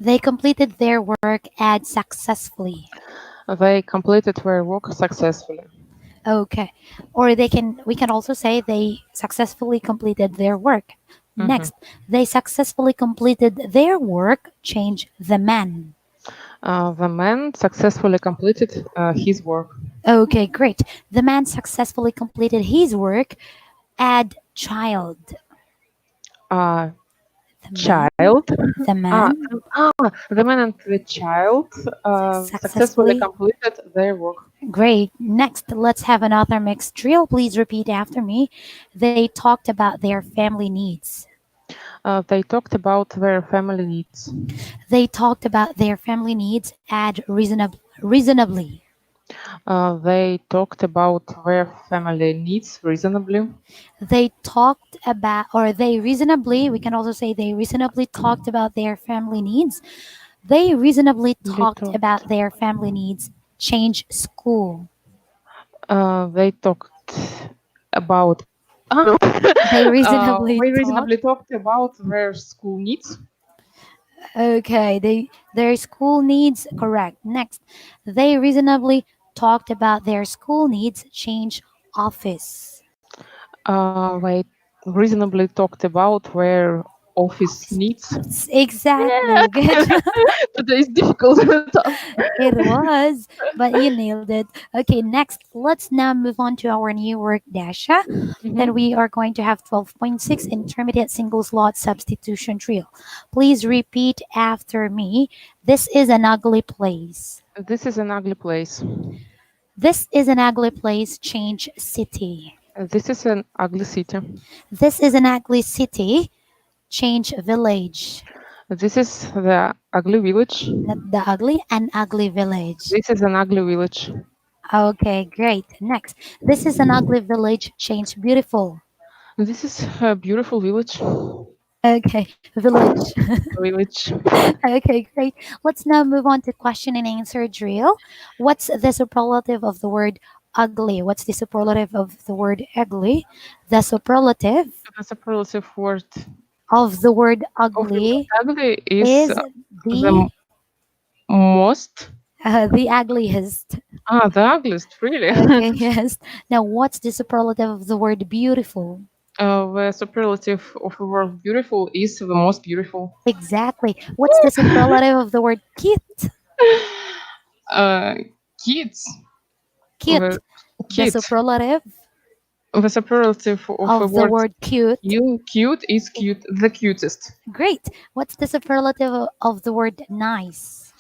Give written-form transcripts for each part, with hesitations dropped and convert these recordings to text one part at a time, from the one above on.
They completed their work and successfully. They completed their work successfully. Okay. Or we can also say they successfully completed their work. Mhm. Next, they successfully completed their work, change the man. The man successfully completed his work. Okay, great. The man successfully completed his work, add child. Uh, The man, Child. the man The man and the child successfully successfully. completed their work. Great. Next, let's have another mixed drill. Please repeat after me. They talked about their family needs. They talked about their family needs. They talked about their family needs, add reasonably. They talked about their family needs reasonably. They talked about, or they reasonably, we can also say they reasonably talked about their family needs. They reasonably They talked about talked. their family needs, change school. They talked about. Ah, They reasonably we talked. reasonably talked about their school needs. Okay, their school needs, correct. Next, they reasonably talked about their school needs, change office. They reasonably talked about their office Office. needs. Yeah, Exactly. Good. today is difficult. It was, but you nailed it. Okay, next, let's now move on to our new work, Dasha. Then Mhm. we are going to have 12.6 intermediate single slot substitution drill. Please repeat after me. This is an ugly place. This is an ugly place. This is an ugly place, change city. This is an ugly city. This is an ugly city, change village. This is the ugly village. Not the ugly, an ugly village. This is an ugly village. Okay, great. Next, this is an ugly village, change beautiful. This is a beautiful village. Okay, village. Village. Okay, great. Let's now move on to question and answer drill. What's the superlative of the word ugly? What's the superlative of the word ugly? The superlative The superlative word of the word of the word ugly ugly is is the the most. the ugliest. The ugliest, really. Okay, yes. Now, what's the superlative of the word beautiful? The superlative of the word beautiful is the most beautiful. Exactly. What's the superlative of the word cute? uh, Kids. Cute. The The kid. superlative The superlative of the of the word word cute. cute is cute, the cutest. Great. What's the superlative of the word nice?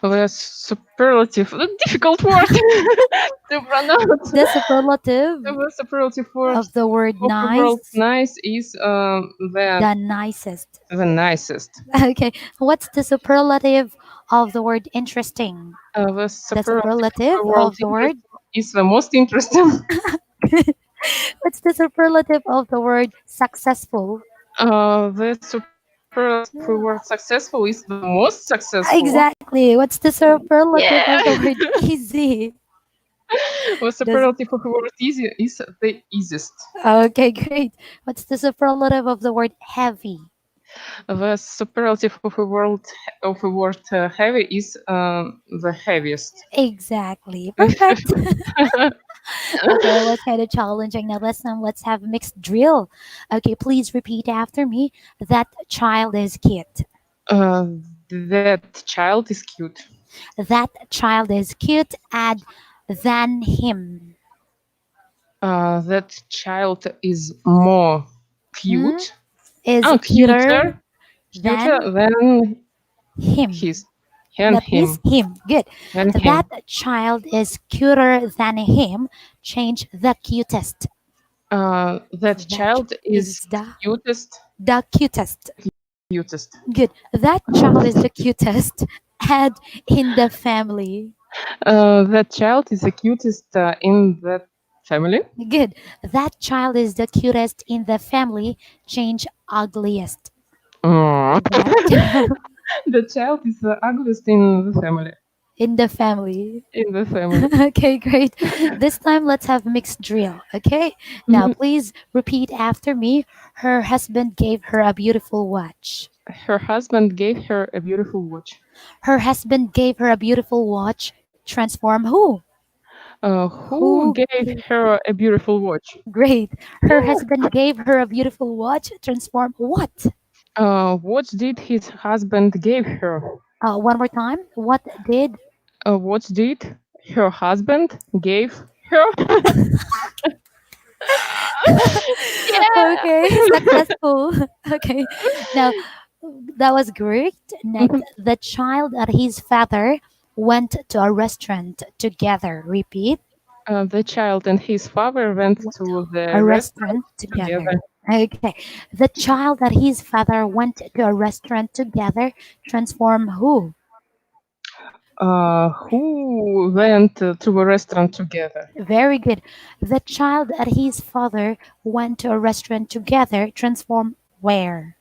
The superlative, a difficult word to pronounce. The superlative The superlative word of the word of the word nice, nice is the nicest. the nicest. Okay. What's the superlative of the word interesting? The The superlative of superlative the word of the word. interesting is the most interesting. What's the superlative of the word successful? The superlative of the word successful is the most successful. Exactly. What's the superlative Yeah. of the word easy? The Does superlative of the word easy is the easiest. Okay, great. What's the superlative of the word heavy? The superlative of the word heavy is the heaviest. Exactly. Perfect. Okay, it was kind of challenging. Now let's have mixed drill. Okay, please repeat after me. That child is cute. uh, that child is cute. That child is cute. Add than him. That child is more Hmm? cute. Is Oh, cuter cuter than than him. his, than That is him, him. Good. than That him. child is cuter than him. Change the cutest. That That child is is cutest, the cutest. cutest. Good. That child is the cutest. Add in the family. That child is the cutest in that family. Good. That child is the cutest in the family. Change ugliest. Aw. That child The child is the ugliest in the family. in the family. In the family. Okay, great. This time let's have mixed drill. Okay. Now Mhm. please repeat after me. Her husband gave her a beautiful watch. Her husband gave her a beautiful watch. Her husband gave her a beautiful watch. Transform who? Who Who? gave her a beautiful watch? Great. Her Yeah. husband gave her a beautiful watch. Transform what? What did his husband gave her? One more time. What did? What did her husband gave her? Okay, successful. Okay. Now, that was great. Next, the child and his father went to a restaurant together. Repeat. The child and his father went Went to to a the restaurant restaurant together. together. Okay. The child and his father went to a restaurant together. Transform who? Who went to a restaurant together? Very good. The child and his father went to a restaurant together. Transform where?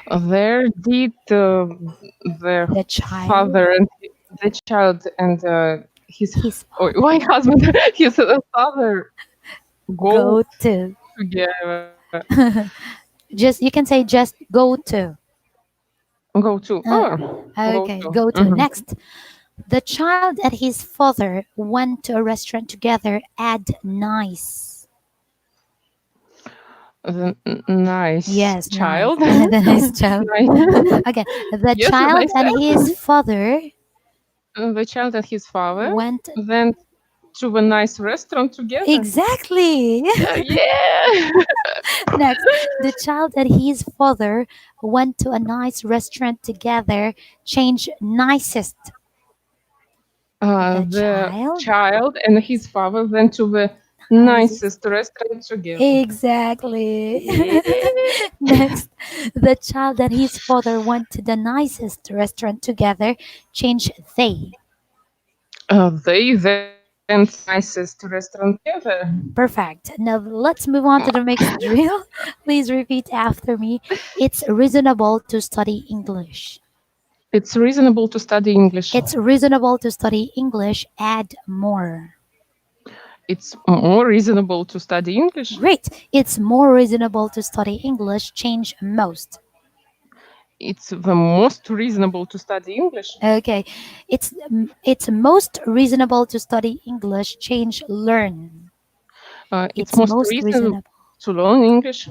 Where did the The child, father and the child and his his oh, my husband, his father go go to. together? Just you can say just go to. Go to Uh, go okay, to. go to. Next, the child and his father went to a restaurant together. Add nice. The nice Yes, nice. child. The nice child. Nice. Again, the Yes, a child nice and his child. father The child and his father went went to a nice restaurant together. exactly. Yeah. Next, the child and his father went to a nice restaurant together. Change nicest. The The child, child and his father went to the nicest. nicest restaurant together. Exactly. Yeah. Next, the child and his father went to the nicest restaurant together. Change they. They went to the nicest restaurant together. Perfect. Now let's move on to the mixed drill. Please repeat after me. It's reasonable to study English. It's reasonable to study English. It's reasonable to study English. Add more. It's more reasonable to study English. Great. It's more reasonable to study English. Change most. It's the most reasonable to study English. Okay. It's most reasonable to study English. Change learn. It's It's most most reasonable reasonable. to learn English.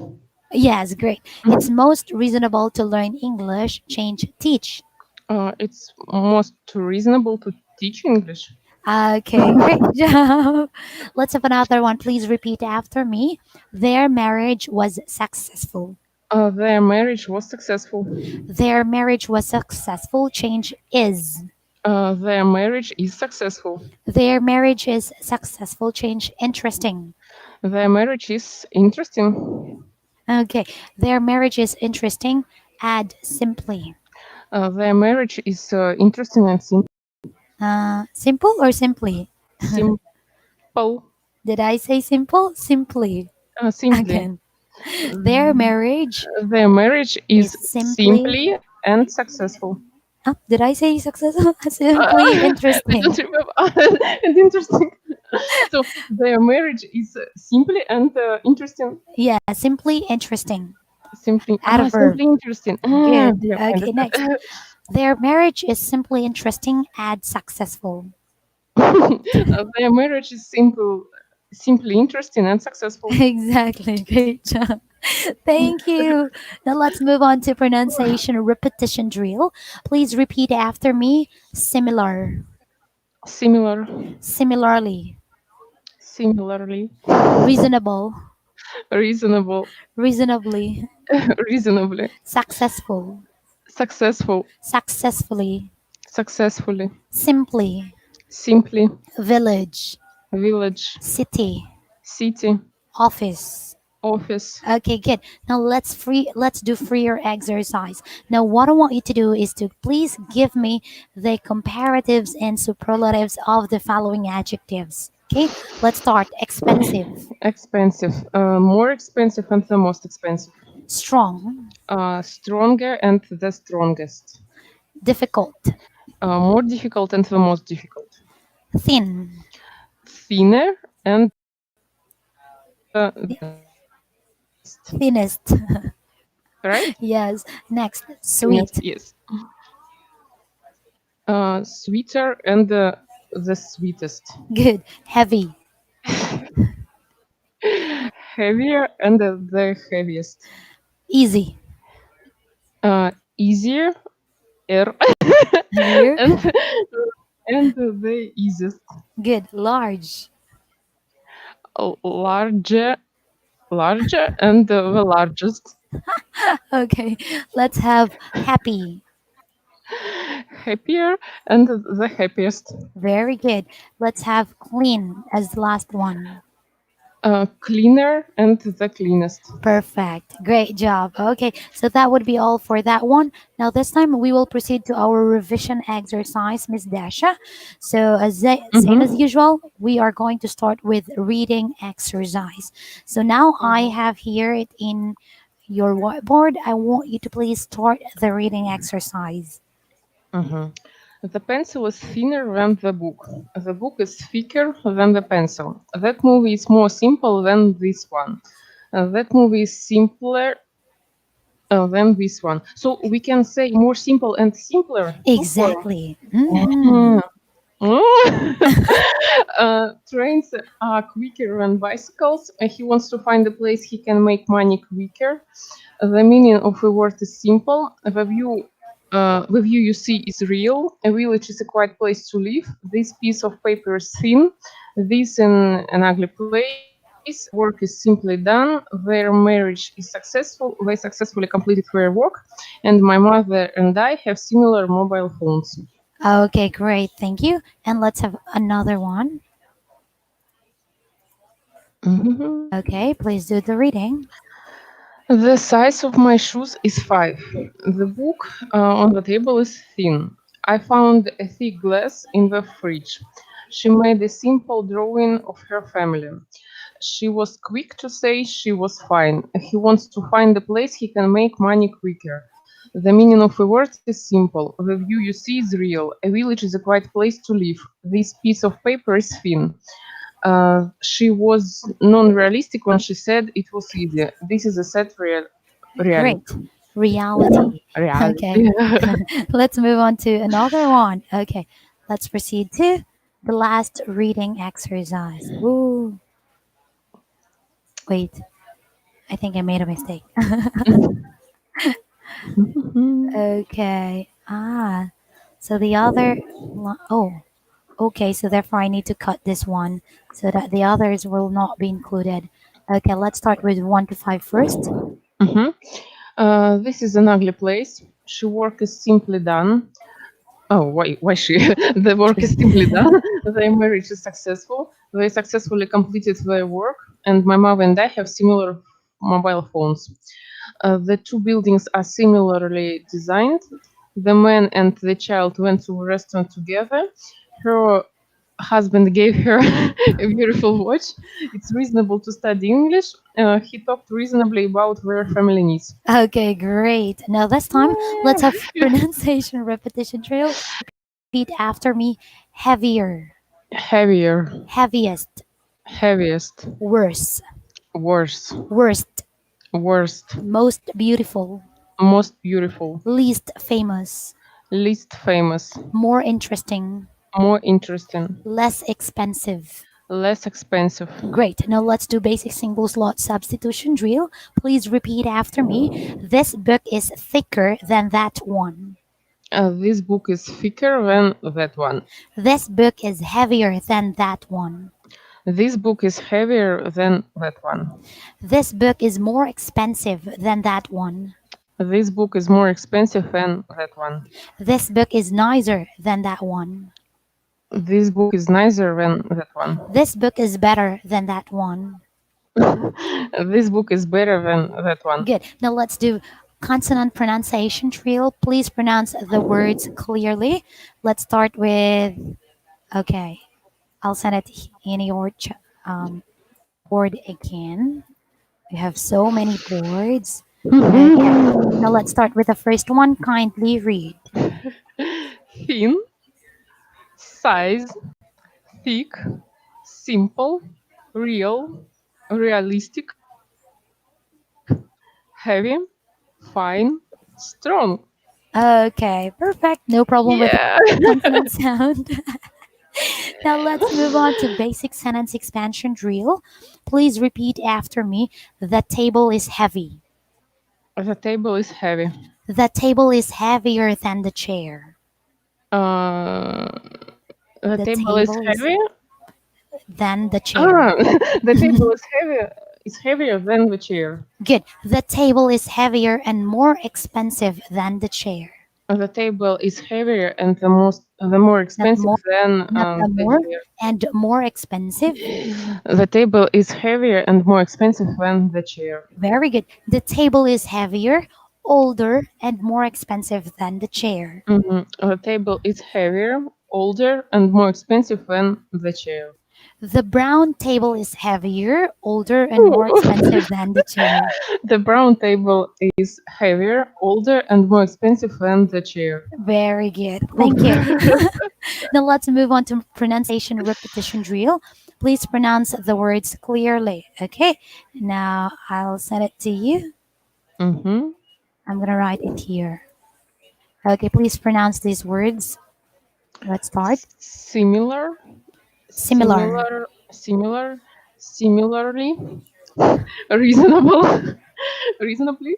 Yes, great. It's most reasonable to learn English. Change teach. It's most reasonable to teach English. Okay, great job. Let's have another one. Please repeat after me. Their marriage was successful. Their marriage was successful. Their marriage was successful. Change is. Their marriage is successful. Their marriage is successful. Change interesting. Their marriage is interesting. Okay, their marriage is interesting. Add simply. Their marriage is interesting and Simple or simply? simple. Did I say simple? Simply. Simply. Again. Their marriage Their marriage is is simply. simply and successful. Did I say successful? Simply I don't interesting. remember. And interesting. So their marriage is simply and interesting. Yeah, simply interesting. Simply, Add a verb. simply interesting. Good. Yeah, I Okay, next. understand. Their marriage is simply interesting. Add successful. Their marriage is simply interesting and successful. Exactly. Great job. Thank you. Now let's move on to pronunciation repetition drill. Please repeat after me. Similar. Similar, Similarly. similarly, Reasonable. reasonable, Reasonably. reasonably, Successful. successful, Successfully. successfully, Simply. simply, Village. village, City. city, Office. office. Okay, good. Now let's do freer exercise. Now what I want you to do is to please give me the comparatives and superlatives of the following adjectives. Okay, let's start. Expensive, Expensive, more expensive and the most expensive. strong, Stronger and the strongest. difficult, More difficult and the most difficult. thin, Thinner and the thinnest. thinnest, Correct? Yes. Next, Thinnest, sweet. yes. Sweeter and the sweetest. Good. Heavy. Heavier and the heaviest. Easy. Easier er, Here. and the easiest. Good. Large. Larger, larger and the largest. Okay. Let's have happy. Happier and the happiest. Very good. Let's have clean as the last one. Cleaner and the cleanest. Perfect. Great job. Okay, so that would be all for that one. Now, this time we will proceed to our revision exercise, Miss Dasha. So, same as Mm-hmm. usual, we are going to start with reading exercise. So, now I Mm-hmm. have here it in your whiteboard. I want you to please start the reading exercise. Mm-hmm. The pencil is thinner than the book. The book is thicker than the pencil. That movie is more simple than this one. That movie is simpler than this one. So we can say more simple and simpler. Super. Exactly. Mhm. Trains are quicker than bicycles. He wants to find a place he can make money quicker. The meaning of a word is simple. The view you see is real. A village is a quiet place to live. This piece of paper is thin. This in an ugly place. Work is simply done. Their marriage is successful. They successfully completed their work. And my mother and I have similar mobile phones. Okay, great. Thank you. And let's have another one. Mhm. Okay, please do the reading. The size of my shoes is 5. The book on the table is thin. I found a thick glass in the fridge. She made a simple drawing of her family. She was quick to say she was fine. He wants to find a place he can make money quicker. The meaning of a word is simple. The view you see is real. A village is a quiet place to live. This piece of paper is thin. She was non-realistic when she said it was easy. This is a sad reality. Great. Reality. Okay. Reality. Let's move on to another one. Okay. Let's proceed to the last reading exercise. Ooh. Wait. I think I made a mistake. Okay. Ah. So the other. Oh. Okay. So therefore, I need to cut this one so that the others will not be included. Okay. Let's start with 1 to 5 first. Mhm. This is an ugly place. She work is simply done. Oh, why she? The work is simply done. Their marriage is successful. They successfully completed their work, and my mom and I have similar mobile phones. The two buildings are similarly designed. The man and the child went to a restaurant together. Her husband gave her a beautiful watch. It's reasonable to study English. He talked reasonably about their family needs. Okay, great. Now this time, let's have pronunciation repetition drill. Repeat after me. Heavier, Heavier, heaviest, heaviest, worse, worse, worst, worst, most beautiful, most beautiful, least famous, least famous, more interesting, more interesting, less expensive. less expensive. Great. Now let's do basic single slot substitution drill. Please repeat after me. This book is thicker than that one. This book is thicker than that one. This book is heavier than that one. This book is heavier than that one. This book is more expensive than that one. This book is more expensive than that one. This book is nicer than that one. This book is nicer than that one. This book is better than that one. This book is better than that one. Good. Now let's do consonant pronunciation drill. Please pronounce the words clearly. Let's start with, okay, I'll send it in your board again. We have so many boards. Okay. Now let's start with the first one. Kindly read. Thin, size, thick, simple, real, realistic, heavy, fine, strong. Okay, perfect. No problem with Yeah. consonant sound. Now let's move on to basic sentence expansion drill. Please repeat after me. The table is heavy. The table is heavy. The table is heavier than the chair. Uh, the The table is table is heavy. than the chair. Ah, the table is heavy. Is heavier than the chair. Good. The table is heavier and more expensive than the chair. The table is heavier and the more Not expensive more, than not the the more chair. and more expensive. The table is heavier and more expensive than the chair. Very good. The table is heavier, older, and more expensive than the chair. The table is heavier, older, and more expensive than the chair. The brown table is heavier, older, and more expensive than the chair. The brown table is heavier, older, and more expensive than the chair. Very good. Thank you. Now let's move on to pronunciation repetition drill. Please pronounce the words clearly. Okay. Now I'll send it to you. Mhm. I'm gonna write it here. Okay, please pronounce these words. Let's start. Similar, Similar. similarly, reasonable, reasonably,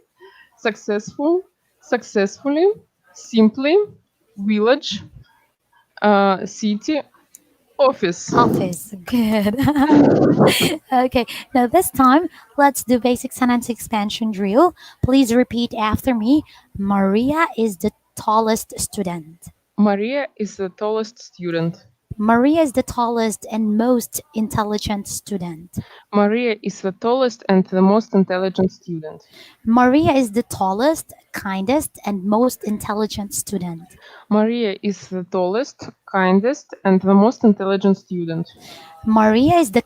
successful, successfully, simply, village, city, office. Office. Good. Okay, now this time let's do basic sentence expansion drill. Please repeat after me. Maria is the tallest student. Maria is the tallest student. Maria is the tallest and most intelligent student. Maria is the tallest and the most intelligent student. Maria is the tallest, kindest, and most intelligent student. Maria is the tallest, kindest, and the most intelligent student. Maria is the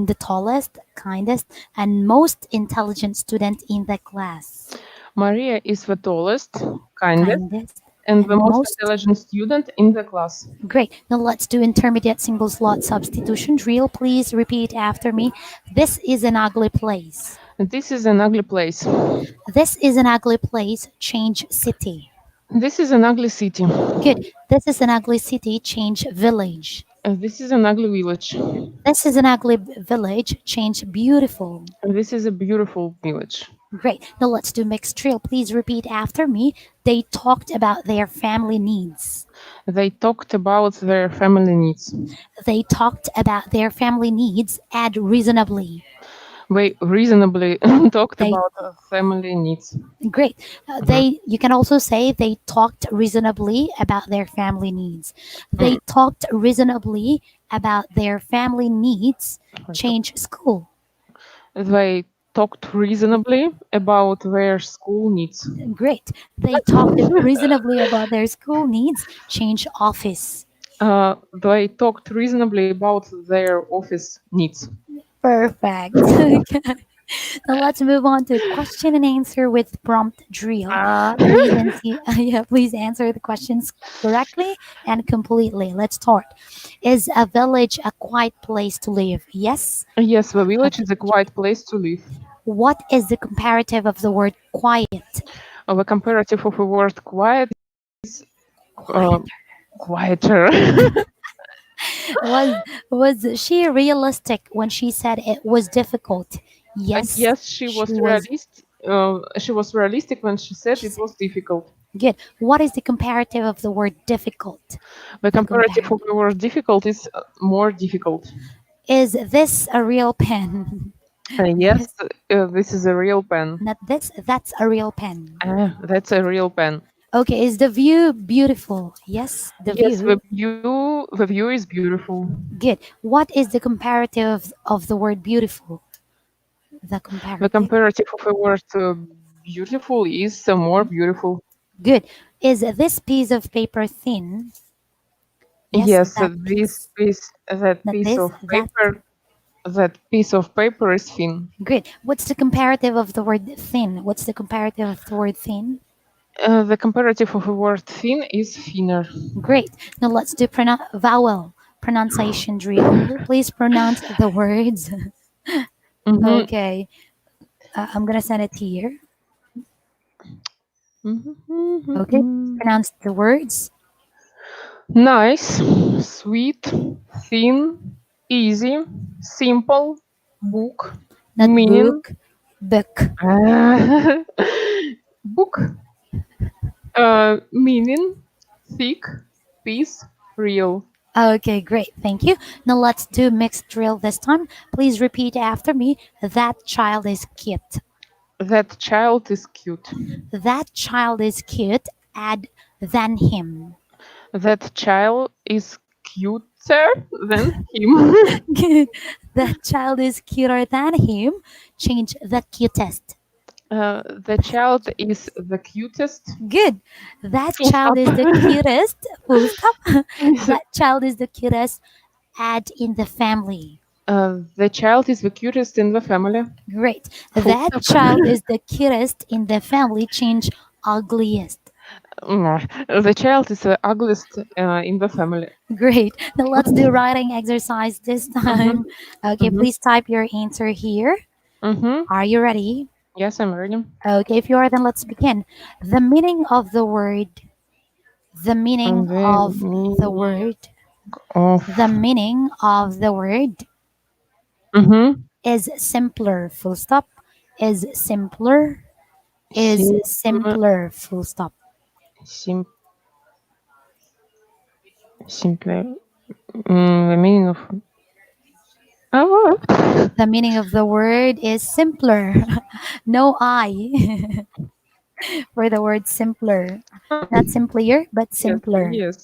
the tallest, kindest, and most intelligent student in the class. Maria is the tallest, kindest, Kindest and the and most most. intelligent student in the class. Great. Now let's do intermediate single slot substitution drill. Please repeat after me. This is an ugly place. This is an ugly place. This is an ugly place. Change city. This is an ugly city. Good. This is an ugly city. Change village. This is an ugly village. This is an ugly village. Change beautiful. This is a beautiful village. Great. Now let's do mixed drill. Please repeat after me. They talked about their family needs. They talked about their family needs. They talked about their family needs. Add reasonably. They reasonably talked They about family needs. Great. You can also say they talked reasonably about their family needs. They talked reasonably about their family needs. Change school. They talked reasonably about their school needs. Great. They talked reasonably about their school needs. Change office. They talked reasonably about their office needs. Perfect. Okay. Now let's move on to question and answer with prompt drill. Please answer the questions correctly and completely. Let's start. Is a village a quiet place to live? Yes. Yes, the village is a quiet place to live. What is the comparative of the word quiet? The comparative of the word quiet is quieter. Was she realistic when she said it was difficult? Yes. Yes, she was realistic. She was realistic when she said it was difficult. Good. What is the comparative of the word difficult? The comparative of the word difficult is more difficult. Is this a real pen? Yes, this is a real pen. Not this, that's a real pen. That's a real pen. Okay, is the view beautiful? Yes, the view. The view is beautiful. Good. What is the comparative of the word beautiful? The comparative of the word beautiful is more beautiful. Good. Is this piece of paper thin? Yes, that piece of paper is thin. Good. What's the comparative of the word thin? What's the comparative of the word thin? The comparative of the word thin is thinner. Great. Now let's do vowel pronunciation drill. Please pronounce the words. Okay. I'm going to send it here. Okay, pronounce the words. Nice, sweet, thin, easy, simple, book, Not meaning, book, book. book, meaning, thick, peace, real. Okay, great. Thank you. Now let's do mixed drill this time. Please repeat after me. That child is cute. That child is cute. That child is cute. Add than him. That child is cuter than him. Good. That child is cuter than him. Change the cutest. The child is the cutest. Good. That Full child stop. is the cutest. Full stop. Is, That child is the cutest. Add in the family. the child is the cutest in the family. Great. Full That stop. child is the cutest in the family. Change ugliest. The child is the ugliest in the family. Great. Now let's do writing exercise this time. Okay, Mhm. please type your answer here. Mm-hmm. Are you ready? Yes, I'm ready. Okay, if you are, then let's begin. The meaning of the word. The meaning And the of the meaning word. of. The meaning of the word Mm-hmm. is simpler. Full stop. Is simpler. Is Sim, simpler. Full stop. sim, simpler. The meaning of. Oh. The meaning of the word is simpler. No I for the word simpler. Not simpler, but Yes, simpler. yes.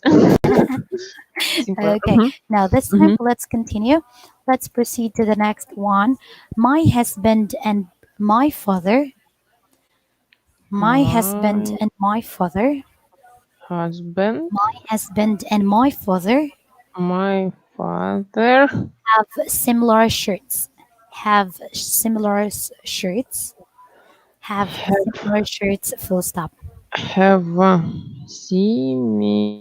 Simpler. Okay, now this time Mm-hmm. let's continue. Let's proceed to the next one. My husband and my father. My husband My and my father. husband, My husband and my father my father have similar shirts. Have similar shirts. Have similar shirts. Full stop. have similar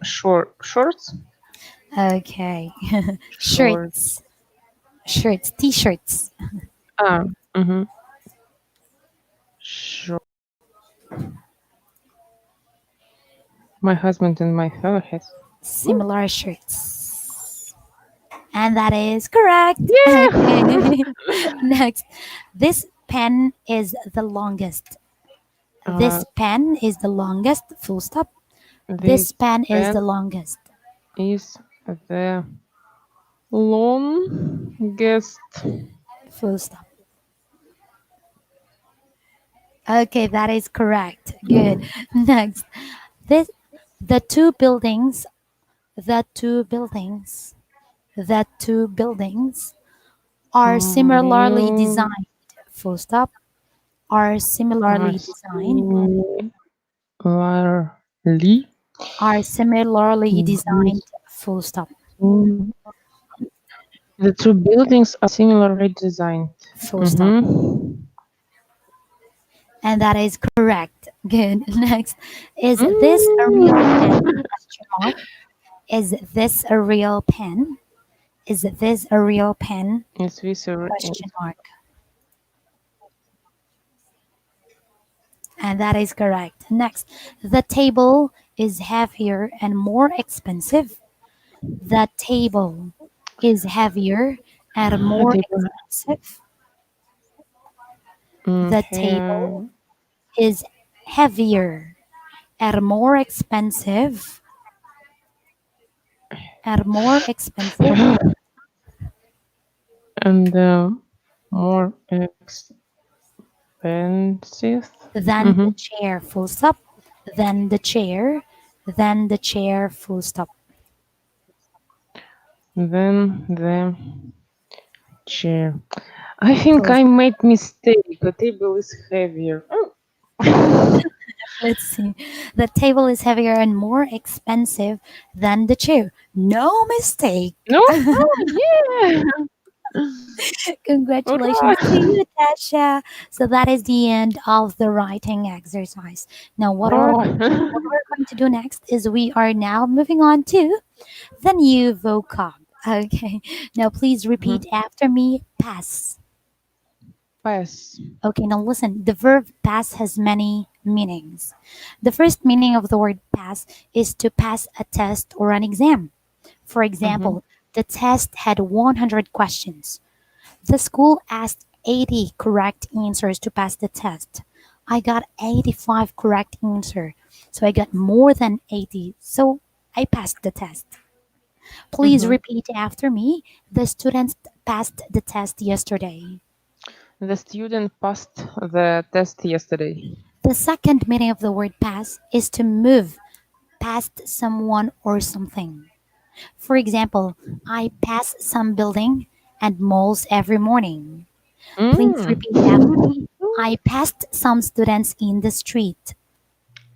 shorts. Okay. Short. Shirts. Shirts. T-shirts. Ah, mm-hmm. Short. My husband and my father has. Similar shirts. And that is correct. Yeah. Okay. Next. This pen is the longest. uh, This pen is the longest. Full stop. This this pen is pen the longest. is the longest. Full stop. Okay, that is correct. Good. Next. This the two buildings, the two buildings, the two buildings are similarly Mm, designed. Full stop. Are similarly designed. similarly. Are similarly designed. Full stop. Mm, the two buildings are similarly designed. Full stop. Mm-hmm. And that is correct. Good. Next. Is this a real pen? Mm. Question mark. Is this a real pen? Is this a real pen? Is this a, Question mark. And that is correct. Next. The table is heavier and more expensive. The table is heavier and a more table expensive. The table have is heavier and more expensive. And more expensive and more expensive. than Mm-hmm. the chair. Full stop. Than the chair. Than the chair. Full stop. Then the chair. I think Full I stop. made mistake. The table is heavier. Oh. Let's see. The table is heavier and more expensive than the chair. No mistake. No? Oh, yeah. All Congratulations to right. you, Tasha. So that is the end of the writing exercise. Now, what Oh. we're going to do next is we are now moving on to the new vocab. Okay. Now, please repeat after me. Pass. Pass. Okay, now listen. The verb pass has many meanings. The first meaning of the word pass is to pass a test or an exam. For Mm-hmm. example, the test had 100 questions. The school asked 80 correct answers to pass the test. I got 85 correct answer. So I got more than 80. So I passed the test. Please Mm-hmm. repeat after me. The students passed the test yesterday. The student passed the test yesterday. The second meaning of the word pass is to move past someone or something. For example, I pass some building and malls every morning. Please Mm. repeat after me. I passed some students in the street.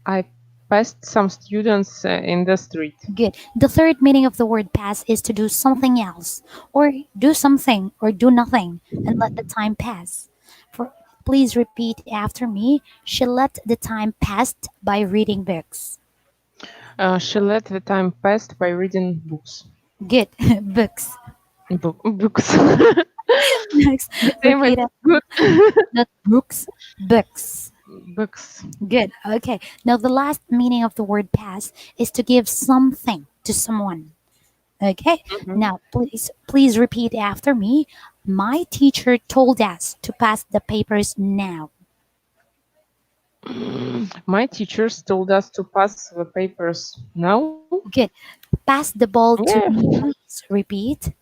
I passed some students in the street. Good. The third meaning of the word pass is to do something else, or do something, or do nothing, and let the time pass. For please repeat after me. She let the time pass by reading books. She let the time pass by reading books. Good. Books. Books. Next, The same as repeat it. good. Not books. Books. Books. Good. Okay. Now the last meaning of the word pass is to give something to someone. Okay. Mhm. Now please repeat after me. My teacher told us to pass the papers now. My teachers told us to pass the papers now. Good. Pass the ball Yeah. to me, please. Repeat.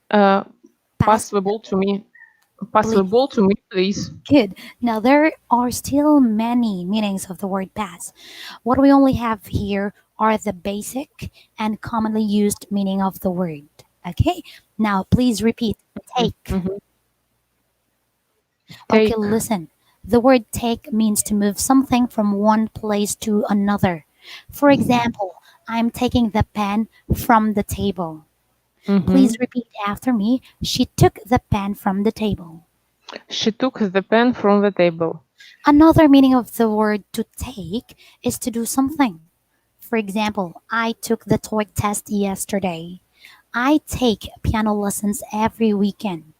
Uh, pass Pass the ball to me. Pass the please. ball to me, please. Good. Now there are still many meanings of the word pass. What we only have here are the basic and commonly used meaning of the word. Okay. Now please repeat. Take. Mhm. Okay, Take. listen. The word take means to move something from one place to another. For example, I'm taking the pen from the table. Please Mhm. repeat after me. She took the pen from the table. She took the pen from the table. Another meaning of the word to take is to do something. For example, I took the TOEIC test yesterday. I take piano lessons every weekend.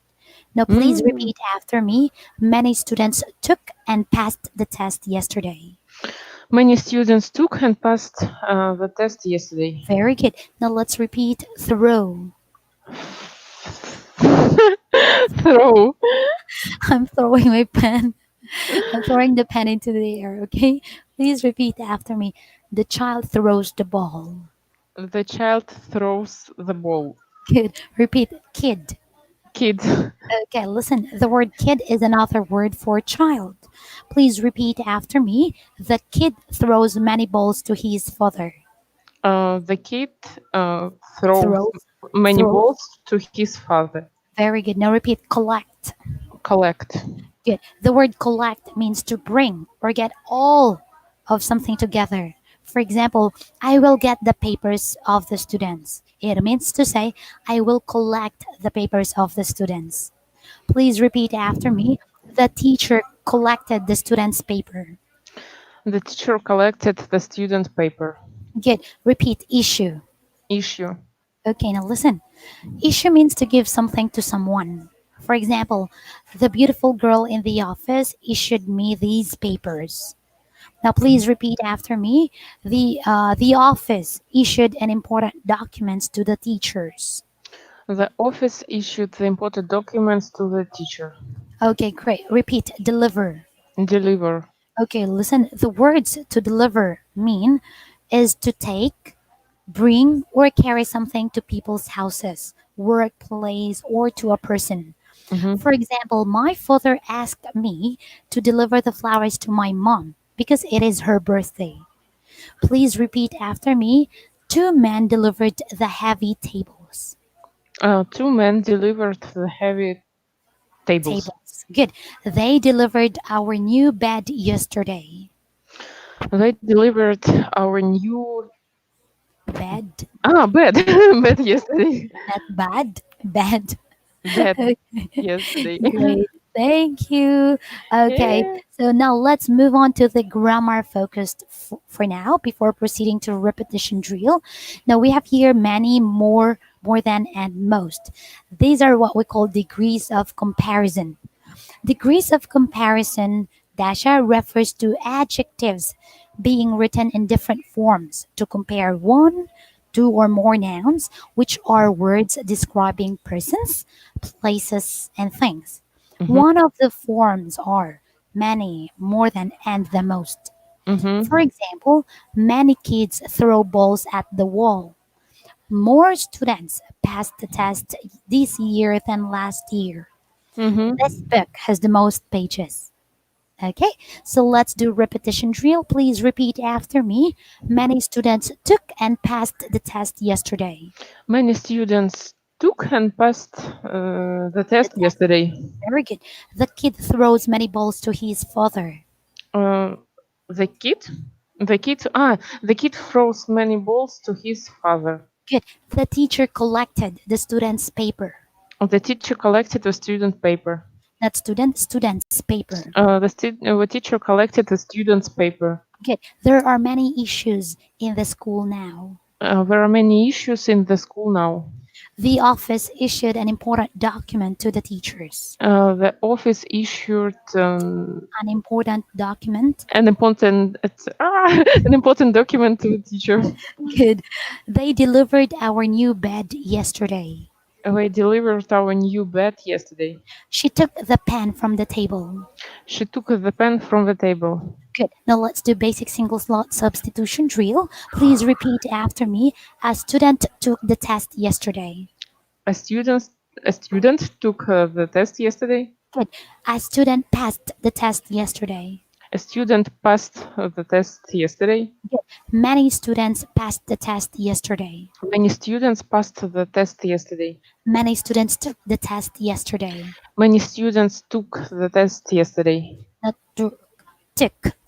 Now, please Mm. repeat after me. Many students took and passed the test yesterday. Many students took and passed the test yesterday. Very good. Now, let's repeat throw. Throw. I'm throwing my pen. I'm throwing the pen into the air, okay? Please repeat after me. The child throws the ball. The child throws the ball. Good. Repeat kid. Kid. Okay, listen. The word kid is another word for child. Please repeat after me. The kid throws many balls to his father. The kid throws Throws. many Throws. balls to his father. Very good. Now repeat collect. Collect. Good. The word collect means to bring or get all of something together. For example, I will get the papers of the students. It means to say, I will collect the papers of the students. Please repeat after me. The teacher collected the students' paper. The teacher collected the student paper. Good. Repeat issue. Issue. Okay, now listen. Issue means to give something to someone. For example, the beautiful girl in the office issued me these papers. Now, please repeat after me. The office issued an important documents to the teachers. The office issued the important documents to the teacher. Okay, great. Repeat. Deliver. Deliver. Okay, listen. The words to deliver mean is to take, bring, or carry something to people's houses, workplace, or to a person. Mhm. For example, my father asked me to deliver the flowers to my mom because it is her birthday. Please repeat after me. Two men delivered the heavy tables. Two men delivered the heavy tables. Tables. Good. They delivered our new bed yesterday. They delivered our new Bed. bed bed yesterday. Not bad. Bed. Bed Okay, yesterday. great. Thank you. Okay, Yeah. so now let's move on to the grammar focused for now before proceeding to repetition drill. Now we have here many more than, and most. These are what we call degrees of comparison. Degrees of comparison, Dasha, refers to adjectives being written in different forms to compare one, two, or more nouns, which are words describing persons, places, and things. Mhm. One of the forms are many, more than, and the most. Mhm. For example, many kids throw balls at the wall. More students passed the test this year than last year. Mhm. This book has the most pages. Okay, so let's do repetition drill. Please repeat after me. Many students took and passed the test yesterday. Many students took and passed the The test test, yesterday. very good. The kid throws many balls to his father. Uh, the kid, the kid throws many balls to his father. Good. The teacher collected the student's paper. The teacher collected a student paper. Not student's paper. The teacher collected a student's paper. Good. There are many issues in the school now. There are many issues in the school now. The office issued an important document to the teachers. The office issued An important document. an important an important document to the teacher. Good. They delivered our new bed yesterday. We delivered our new bed yesterday. She took the pen from the table. She took the pen from the table. Good. Now let's do basic single slot substitution drill. Please repeat after me. A student took the test yesterday. A student a student took the test yesterday. Good. A student passed the test yesterday. A student passed the test yesterday. Good. Many students passed the test yesterday. Many students passed the test yesterday. Many students took the test yesterday. Many students took the test yesterday. Not took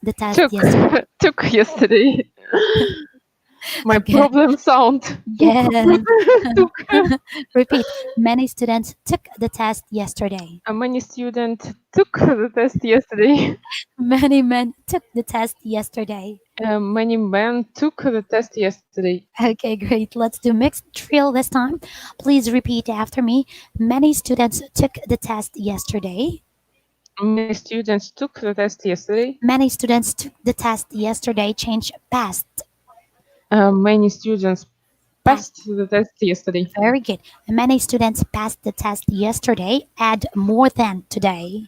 the test Took yesterday. took yesterday. My Okay. problem sound. Yes. Took. Repeat. Many students took the test yesterday. Many students took the test yesterday. Many men took the test yesterday. Many men took the test yesterday. Okay, great. Let's do mixed drill this time. Please repeat after me. Many students took the test yesterday. Many students took the test yesterday. Many students took the test yesterday. Change past. Many students passed the test yesterday. Very good. Many students passed the test yesterday. Add more than today.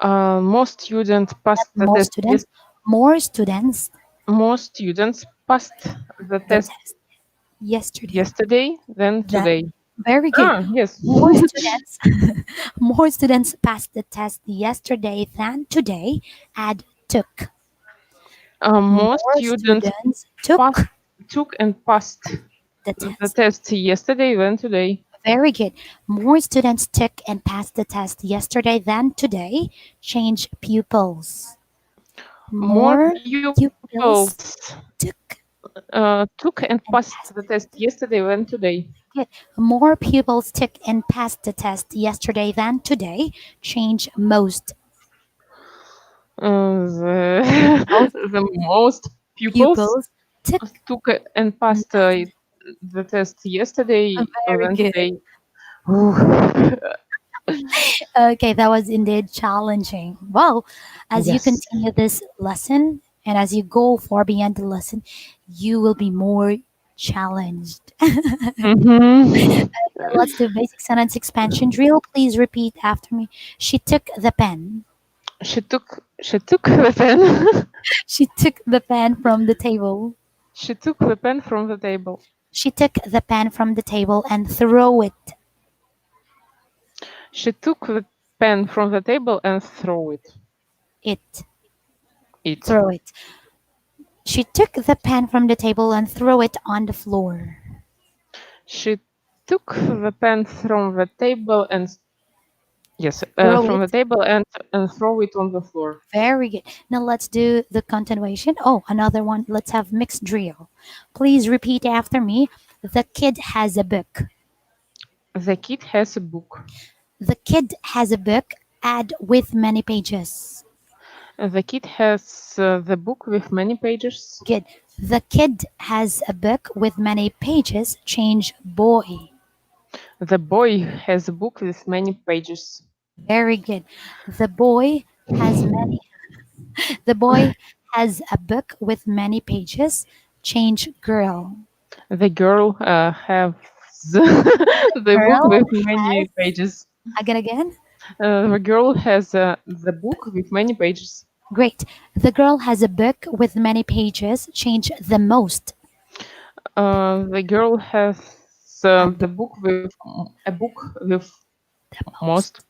More students passed the More test. students. More students. More students passed the The test test yesterday. yesterday than today. Very good. Ah, yes. More students. More students passed the test yesterday than today. Add took. More students took took and passed the the test. test yesterday than today. Very good. More students took and passed the test yesterday than today. Change pupils. More Pupils pupils took. took and passed the test yesterday than today. More pupils took and passed the test yesterday than today. Change most. The most pupils Pupils took. took and passed the test yesterday Very than good. today. Okay, that was indeed challenging. Well, as you Yes. continue this lesson and as you go far beyond the lesson, you will be more challenged. Mhm. Let's do basic sentence expansion drill. Please repeat after me. She took the pen. She took the pen. She took the pen from the table. She took the pen from the table. She took the pen from the table and threw it. She took the pen from the table and threw it. It. Throw it. She took the pen from the table and threw it on the floor. She took the pen from the table and Throw from it. the table and throw it on the floor. Very good. Now let's do the continuation. Oh, another one. Let's have mixed drill. Please repeat after me. The kid has a book. The kid has a book. The kid has a book. Add with many pages. The kid has the book with many pages. Good. The kid has a book with many pages. Change boy. The boy has a book with many pages. Very good. The boy has many. The boy has a book with many pages. Change girl. The girl have the book Girl with has many pages. again. The girl has the book with many pages. Great. The girl has a book with many pages. Change the most. The girl has A the book, book with a book with the most most.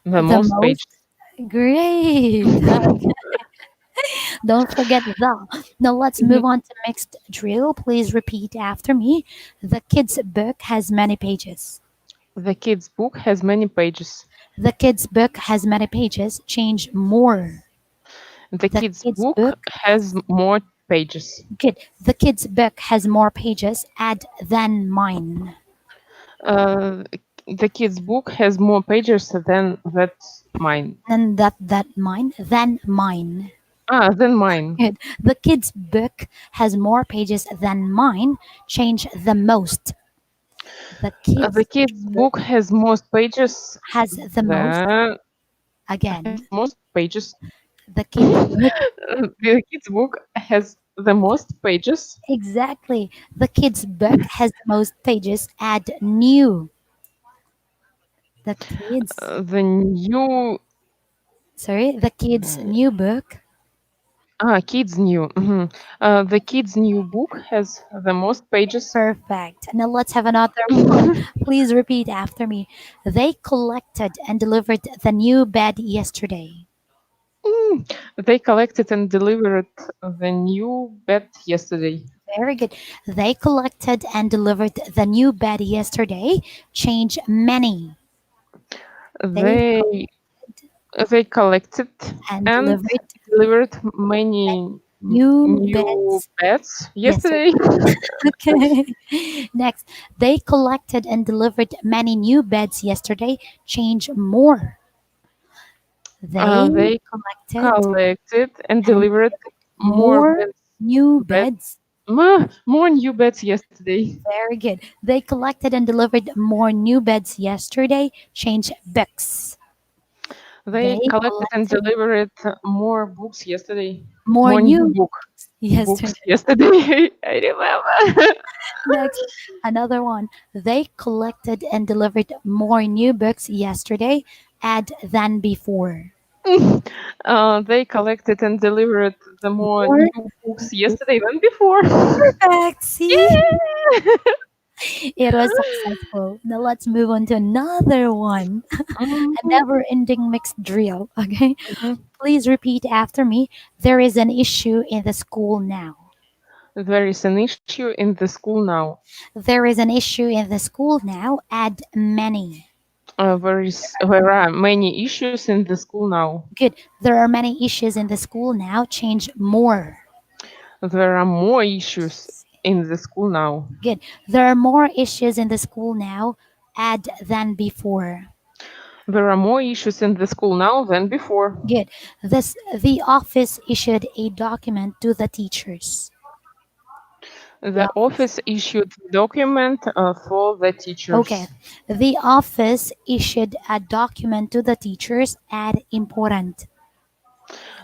the The most most. pages. Great. Don't forget the. Now let's Mhm. move on to mixed drill. Please repeat after me. The kid's book has many pages. The kid's book has many pages. The kid's book has many pages. Change more. The The kid's kid's book book has more pages. good. The kid's book has more pages. Add than mine. Uh, the kid's book has more pages than that mine. And that mine than mine. Than mine. Good. The kid's book has more pages than mine. Change the most. The The kid's kid's book book has most pages has the most. than Again, most pages. the kid's book. The kid's book has the most pages. Exactly. The kid's book has the most pages. Add new. The kid's The new the kid's new book. kids new. The kid's new book has the most pages. Perfect. Now let's have another one. Please repeat after me. They collected and delivered the new bed yesterday. They collected and delivered the new bed yesterday. Very good. They collected and delivered the new bed yesterday. Change many. They They they collected and and delivered delivered many new new beds beds yesterday. yesterday. Okay. Next, they collected and delivered many new beds yesterday. Change more. They They collected collected and and delivered more more new beds, beds. more new beds yesterday. Very good. They collected and delivered more new beds yesterday. Change books. They They collected and collected delivered more books yesterday. more More new new books yesterday. yesterday. I remember. Next, another one. They collected and delivered more new books yesterday. Add than before. They collected and delivered the more More new books yesterday than before. perfect. See? Yeah. It was successful. Now let's move on to another one. A Mhm, never ending mixed drill. Okay. mhm. Please repeat after me. There is an issue in the school now. There is an issue in the school now. There is an issue in the school now. Add many. There are many issues in the school now. Good. There are many issues in the school now. Change more. There are more issues in the school now. Good. There are more issues in the school now. Add than before. There are more issues in the school now than before. Good. The office issued a document to the teachers. The The office. office issued a document for the Okay. teachers. The office issued a document to the teachers. Add important.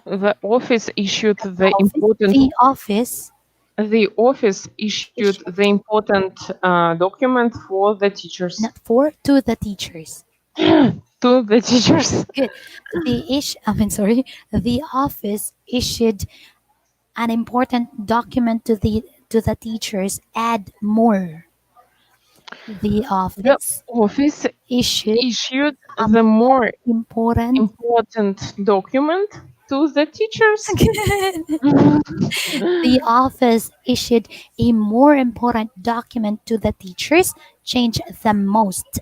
The office issued the Office. important. The office The office issued the issued important document for the teachers. not for to the teachers. To the teachers. Good. I mean sorry. The office issued an important document to the teachers. Add more. The The office office issued issued a the more important important document to the teachers. the office issued a more important document to the teachers. Change the most.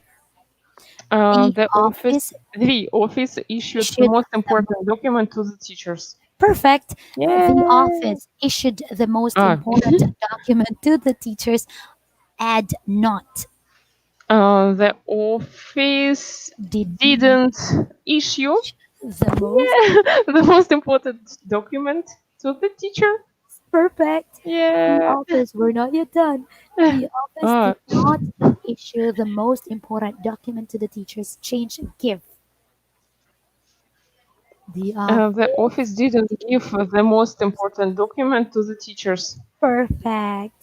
Uh, The the office, office the office issued the issued most the important document to the teachers. perfect. The Yeah. office issued the most Ah, important document to the teachers. Add not. the office Did didn't issue the most the most important document to the teacher. perfect. The Yeah. office, we're not yet done. The office did Ah, not issue the most important document to the teachers. Change give. The The office didn't give the most important document to the teachers. perfect.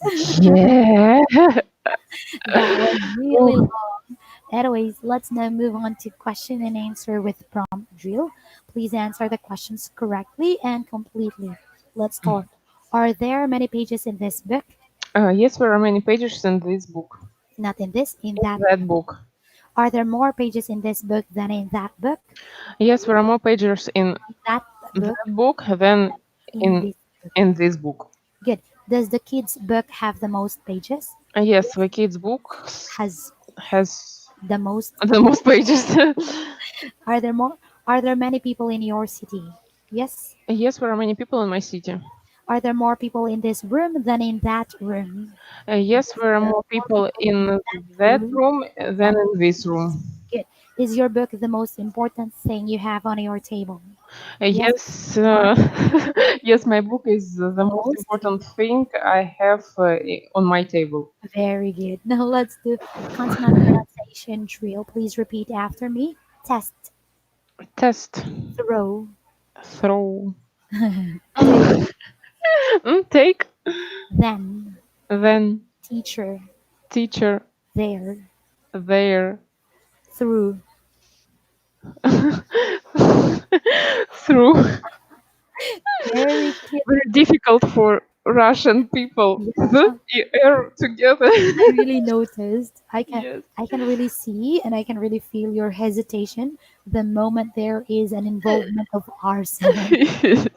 Yeah. That was really Oh, long. Anyways, let's now move on to question and answer with prompt drill. Please answer the questions correctly and completely. Let's start. Are there many pages in this book? yes, there are many pages in this book. Not in this, in In that. that book. Are there more pages in this book than in that book? Yes, there are more pages in In that book, that book than in in this book. this book. Good. Does the kids' book have the most pages? Yes, the kids' book Has has the most. the most pages. Are there more? Are there many people in your city? Yes. Yes, there are many people in my city. Are there more people in this room than in that room? Yes, there are There are more more people people in in that that room room than than in this room. good. Is your book the most important thing you have on your table? Yes. Yes, Or yes, my book is the the most most? important thing I have on my table. Very good. Now let's do consonant pronunciation drill. Please repeat after me. Test, Test, throw, throw, take, take, then, then, teacher, teacher, there, there, through. through. Very cute. Very difficult for Russian people. The Yeah. air together. I really noticed. Yes. I can really see and I can really feel your hesitation the moment there is an involvement of R sound. Yes.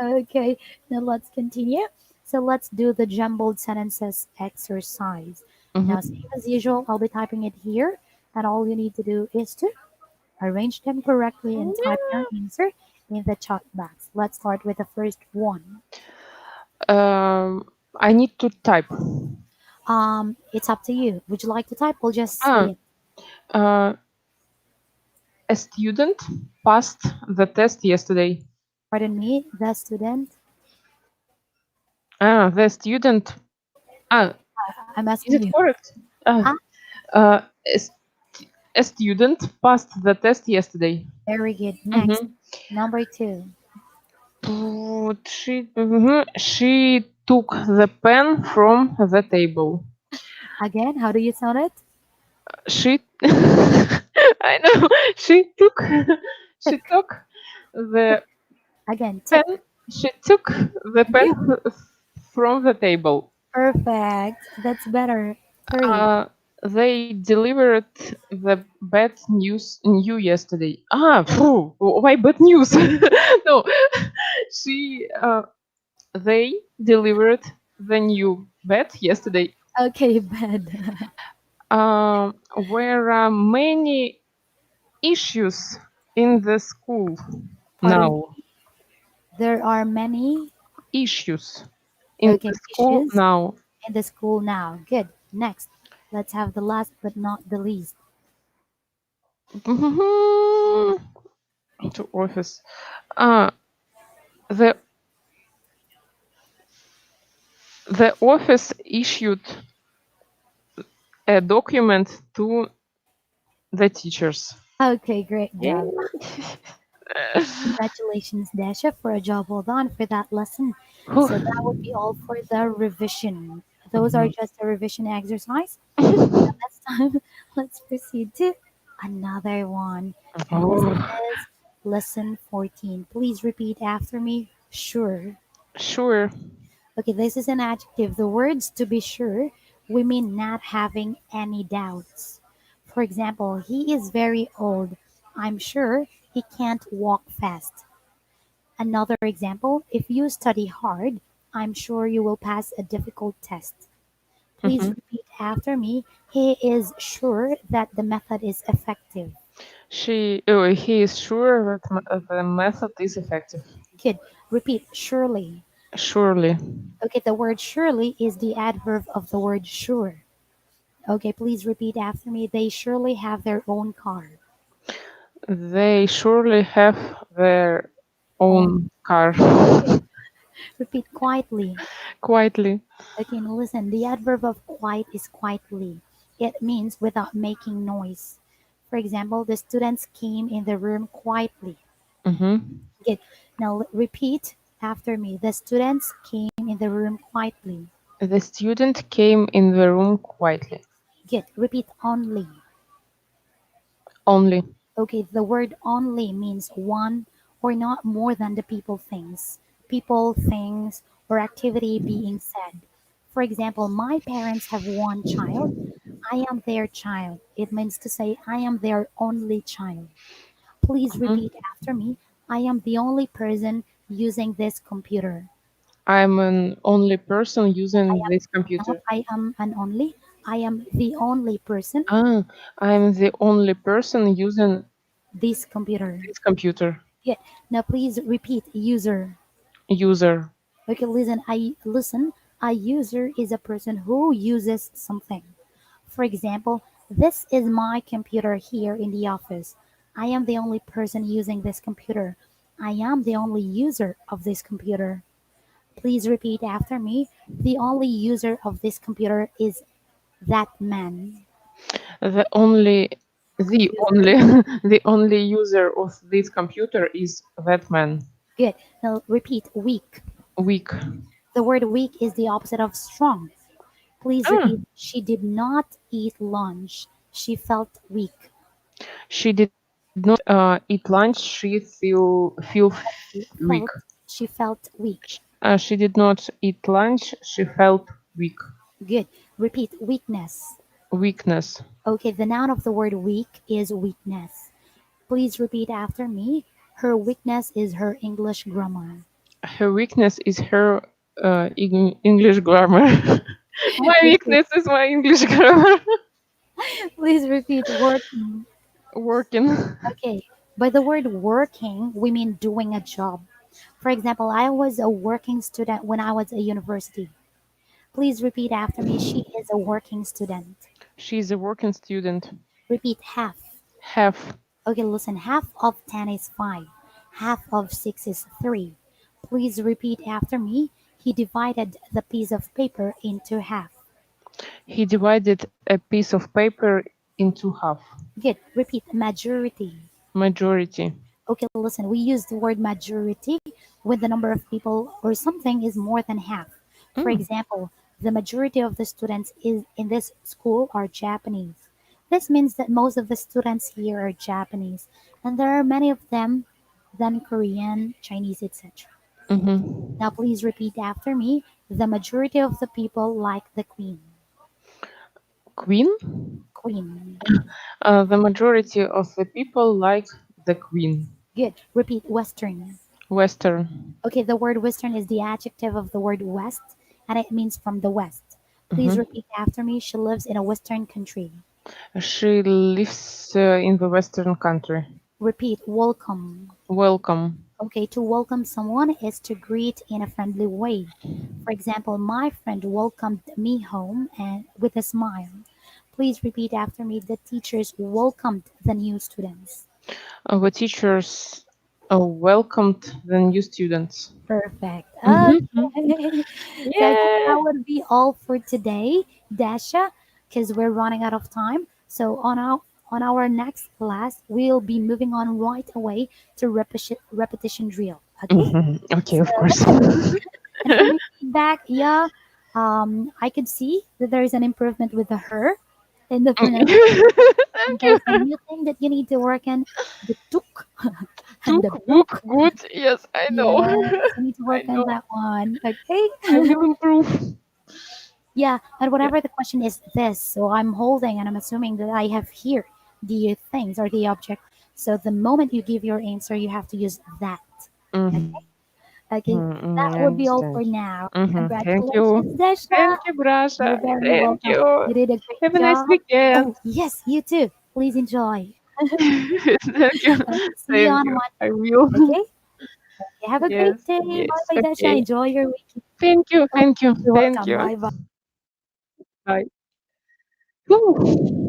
Okay, now let's continue. So let's do the jumbled sentences exercise. Now, Mhm. same as usual, I'll be typing it here, and all you need to do is to arrange them correctly and type your answer in the chat box. Let's start with the first one. I need to type. It's up to you. Would you like to type? We'll just say Ah, it. uh, a student passed the test yesterday. Pardon me, the student. The student. Ah, I'm is asking it you. correct? Ah, Ah, uh, a, s- a student passed the test yesterday. very good. Next, Mhm. number two. She took the pen from the table. Again, how do you sound it? She, I know, she took, she Took. took the Again, pen. took. She took the Thank pen you. from the table. Perfect. That's better. Three. Uh, they delivered the bad new yesterday. Phew, why bad news? No, she, they delivered the new bed yesterday. Okay, bed. There are many issues in the school Pardon now. me. There are many Issues in the okay school issues now. in the school now. Good. Next, let's have the last but not the least. To office. Uh, the the office issued a document to the teachers. Okay, great job. Congratulations, Dasha, for a job well done for that lesson. So that would be all for the revision. Those are just a revision exercise. Now this time, let's proceed to another one. And this Oh, is lesson 14. Please repeat after me. Sure. sure. Okay, this is an adjective. The words to be sure, we mean not having any doubts. For example, he is very old. I'm sure he can't walk fast. Another example, if you study hard, I'm sure you will pass a difficult test. Please Mhm. repeat after me. He is sure that the method is effective. He is sure that the method is effective. Good. Repeat, surely. Surely. Okay, the word surely is the adverb of the word sure. Okay, please repeat after me. They surely have their own car. They surely have their Own. own car. Repeat quietly. Quietly. Okay, now listen. The adverb of quiet is quietly. It means without making noise. For example, the students came in the room quietly. Mm-hmm. Good. Now repeat after me. The students came in the room quietly. The student came in the room quietly. Good. Repeat only. Only. Okay, the word only means one or not more than the people, things, or activity being said. For example, my parents have one child. I am their child. It means to say, I am their only child. Please Mhm. repeat after me. I am the only person using this computer. I'm an only person I using am this not computer. I am an only. I am the only person Ah, I'm the only person using this computer. this computer. Yeah. Now please repeat user. User. Okay, listen. A user is a person who uses something. For example, this is my computer here in the office. I am the only person using this computer. I am the only user of this computer. Please repeat after me. The only user of this computer is that man. The only, the User. only, the only user of this computer is that man. Good. Now repeat weak. Weak. The word weak is the opposite of strong. Please Ah, repeat. She did not eat lunch. She felt weak. she did not eat lunch. She feel weak. Felt. She felt weak. She did not eat lunch. She felt weak. Good. Repeat weakness. Weakness. Okay, the noun of the word weak is weakness. Please repeat after me. Her weakness is her English grammar. Her weakness is her English grammar. My Repeat. weakness is my English grammar. Please repeat working. Working. Okay, by the word working, we mean doing a job. For example, I was a working student when I was a university. Please repeat after me. She is a working student. She's a working student. Repeat half. Have. Okay, listen. Half of 10 is 5. Half of 6 is 3. Please repeat after me. He divided the piece of paper into half. He divided a piece of paper into half. Good. Repeat majority. Majority. Okay, listen. We use the word majority when the number of people or something is more than half. For Mm. example, the majority of the students is in this school are Japanese. This means that most of the students here are Japanese, and there are many of them than Korean, Chinese, etc. Mm-hmm. Now, please repeat after me. The majority of the people like the queen. Queen? Queen. The majority of the people like the queen. Good. Repeat Western. Western. Okay, the word Western is the adjective of the word West, and it means from the West. Please Mm-hmm. repeat after me. She lives in a Western country. She lives in the Western country. Repeat welcome. Welcome. Okay, to welcome someone is to greet in a friendly way. For example, my friend welcomed me home and with a smile. Please repeat after me. The teachers welcomed the new students. The teachers welcomed the new students. Perfect. Mm-hmm. Okay. So I think Yeah. that would be all for today, Dasha, because we're running out of time. So on our next class, we'll be moving on right away to repetition drill. Okay. Mhm. Okay, So of course. and for me feedback, yeah, I could see that there is an improvement with the her in the pronunciation. And Thank you. there's a new thing that you need to work on, the tuk and Took the book book. good. Yes, I know. Yes, you need to I work on know. that one. Okay. I will improve. Yeah, and Yeah. whatever the question is this, so I'm holding and I'm assuming that I have here the things or the object. So the moment you give your answer, you have to use that. Okay. Mm-hmm. Okay. Mm, That I would be all understand. for now. Mm-hmm. Thank Congratulations, you. Thank Desha. you, Brasha. You're very Thank welcome. you. You did a great Have a nice job. Oh, weekend. yes, you too. Please enjoy. Thank you. See you Thank on you. I Monday. will. Okay. Okay, have a great Yes, day. Bye yes. bye, Dasha. Okay. Enjoy your weekend. Thank you. Oh, Thank you. you're Thank welcome. you. Bye bye. Bye. Whew.